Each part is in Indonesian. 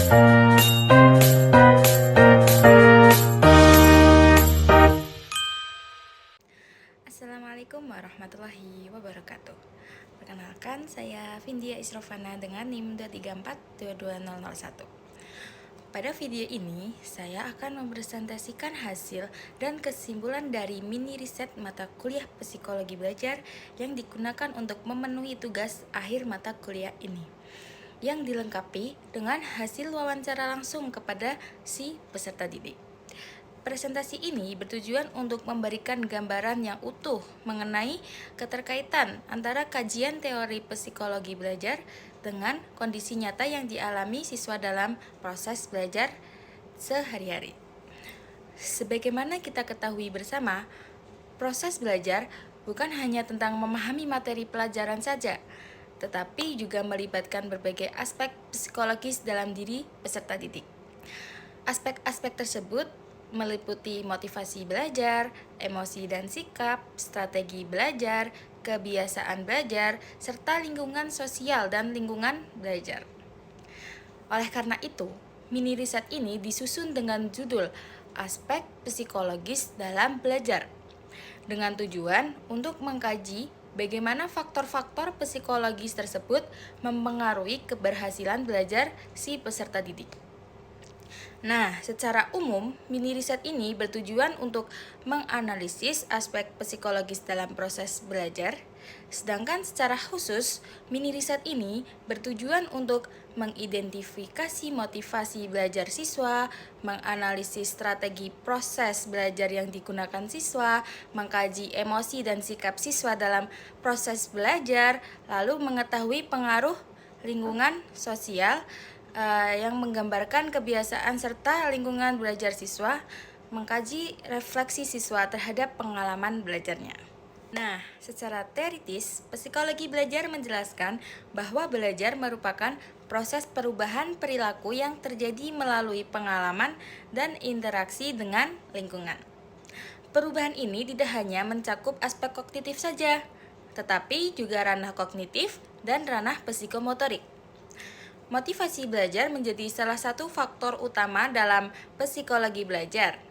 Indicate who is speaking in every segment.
Speaker 1: Assalamualaikum warahmatullahi wabarakatuh. Perkenalkan, saya Vindia Isrofana dengan NIM 2342201. Pada video ini, saya akan mempresentasikan hasil dan kesimpulan dari mini riset mata kuliah psikologi belajar yang digunakan untuk memenuhi tugas akhir mata kuliah ini, yang dilengkapi dengan hasil wawancara langsung kepada si peserta didik. Presentasi ini bertujuan untuk memberikan gambaran yang utuh mengenai keterkaitan antara kajian teori psikologi belajar dengan kondisi nyata yang dialami siswa dalam proses belajar sehari-hari. Sebagaimana kita ketahui bersama, proses belajar bukan hanya tentang memahami materi pelajaran saja, tetapi juga melibatkan berbagai aspek psikologis dalam diri peserta didik. Aspek-aspek tersebut meliputi motivasi belajar, emosi dan sikap, strategi belajar, kebiasaan belajar, serta lingkungan sosial dan lingkungan belajar. Oleh karena itu, mini riset ini disusun dengan judul Aspek Psikologis dalam Belajar, dengan tujuan untuk mengkaji bagaimana faktor-faktor psikologis tersebut mempengaruhi keberhasilan belajar si peserta didik. Nah, secara umum, mini riset ini bertujuan untuk menganalisis aspek psikologis dalam proses belajar, sedangkan secara khusus, mini riset ini bertujuan untuk mengidentifikasi motivasi belajar siswa, menganalisis strategi proses belajar yang digunakan siswa, mengkaji emosi dan sikap siswa dalam proses belajar, lalu mengetahui pengaruh lingkungan sosial yang menggambarkan kebiasaan serta lingkungan belajar siswa, mengkaji refleksi siswa terhadap pengalaman belajarnya. Nah, secara teoritis, psikologi belajar menjelaskan bahwa belajar merupakan proses perubahan perilaku yang terjadi melalui pengalaman dan interaksi dengan lingkungan. Perubahan ini tidak hanya mencakup aspek kognitif saja, tetapi juga ranah kognitif dan ranah psikomotorik. Motivasi belajar menjadi salah satu faktor utama dalam psikologi belajar.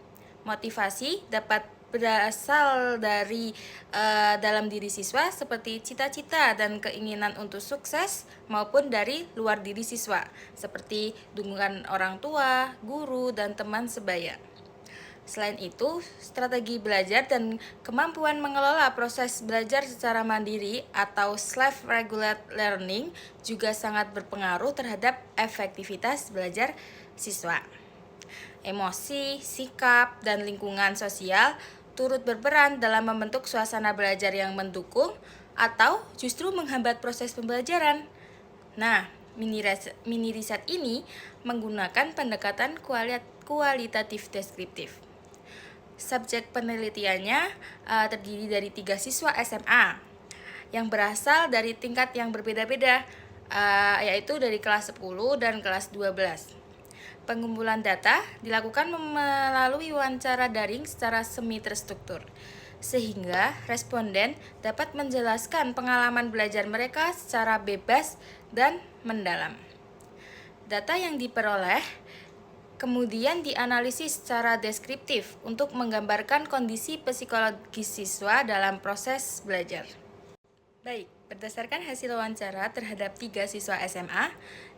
Speaker 1: Motivasi dapat berasal dari dalam diri siswa seperti cita-cita dan keinginan untuk sukses maupun dari luar diri siswa seperti dukungan orang tua, guru, dan teman sebaya. Selain itu, strategi belajar dan kemampuan mengelola proses belajar secara mandiri atau self-regulated learning juga sangat berpengaruh terhadap efektivitas belajar siswa. Emosi, sikap, dan lingkungan sosial turut berperan dalam membentuk suasana belajar yang mendukung atau justru menghambat proses pembelajaran. Nah, mini riset ini menggunakan pendekatan kualitatif deskriptif. Subjek penelitiannya terdiri dari 3 siswa SMA yang berasal dari tingkat yang berbeda-beda, yaitu dari kelas 10 dan kelas 12. Pengumpulan data dilakukan melalui wawancara daring secara semi terstruktur, sehingga responden dapat menjelaskan pengalaman belajar mereka secara bebas dan mendalam. Data yang diperoleh kemudian dianalisis secara deskriptif untuk menggambarkan kondisi psikologis siswa dalam proses belajar. Baik, berdasarkan hasil wawancara terhadap 3 siswa SMA,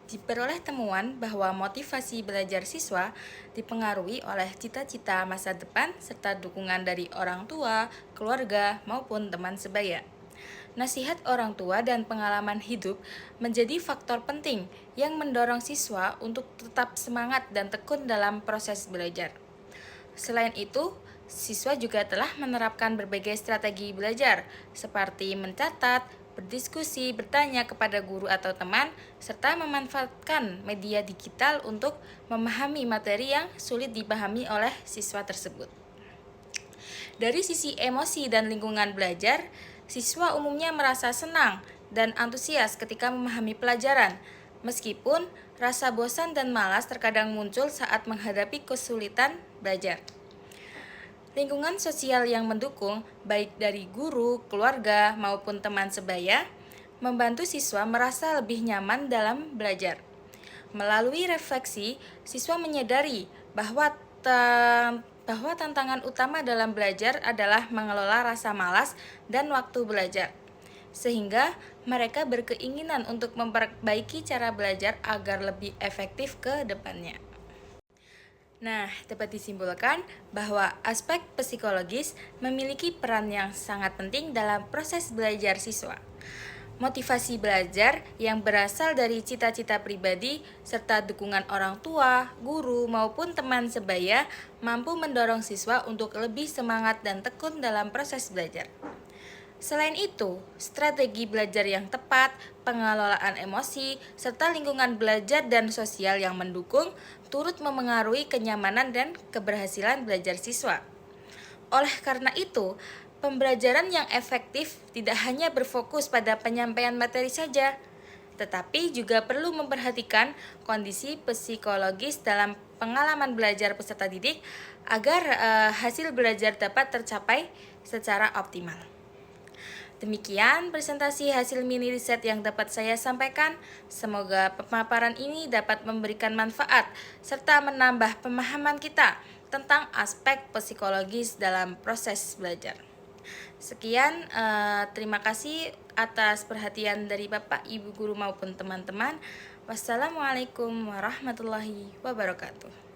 Speaker 1: diperoleh temuan bahwa motivasi belajar siswa dipengaruhi oleh cita-cita masa depan serta dukungan dari orang tua, keluarga, maupun teman sebaya. Nasihat orang tua dan pengalaman hidup menjadi faktor penting yang mendorong siswa untuk tetap semangat dan tekun dalam proses belajar. Selain itu, siswa juga telah menerapkan berbagai strategi belajar, seperti mencatat, berdiskusi, bertanya kepada guru atau teman, serta memanfaatkan media digital untuk memahami materi yang sulit dipahami oleh siswa tersebut. Dari sisi emosi dan lingkungan belajar, siswa umumnya merasa senang dan antusias ketika memahami pelajaran, meskipun rasa bosan dan malas terkadang muncul saat menghadapi kesulitan belajar. Lingkungan sosial yang mendukung, baik dari guru, keluarga, maupun teman sebaya, membantu siswa merasa lebih nyaman dalam belajar. Melalui refleksi, siswa menyadari bahwa tantangan utama dalam belajar adalah mengelola rasa malas dan waktu belajar, sehingga mereka berkeinginan untuk memperbaiki cara belajar agar lebih efektif ke depannya. Nah, dapat disimpulkan bahwa aspek psikologis memiliki peran yang sangat penting dalam proses belajar siswa. Motivasi belajar yang berasal dari cita-cita pribadi serta dukungan orang tua, guru, maupun teman sebaya mampu mendorong siswa untuk lebih semangat dan tekun dalam proses belajar. Selain itu, strategi belajar yang tepat, pengelolaan emosi, serta lingkungan belajar dan sosial yang mendukung turut memengaruhi kenyamanan dan keberhasilan belajar siswa. Oleh karena itu, pembelajaran yang efektif tidak hanya berfokus pada penyampaian materi saja, tetapi juga perlu memperhatikan kondisi psikologis dalam pengalaman belajar peserta didik agar hasil belajar dapat tercapai secara optimal. Demikian presentasi hasil mini riset yang dapat saya sampaikan. Semoga pemaparan ini dapat memberikan manfaat serta menambah pemahaman kita tentang aspek psikologis dalam proses belajar. Sekian, terima kasih atas perhatian dari Bapak, Ibu guru maupun teman-teman. Wassalamualaikum warahmatullahi wabarakatuh.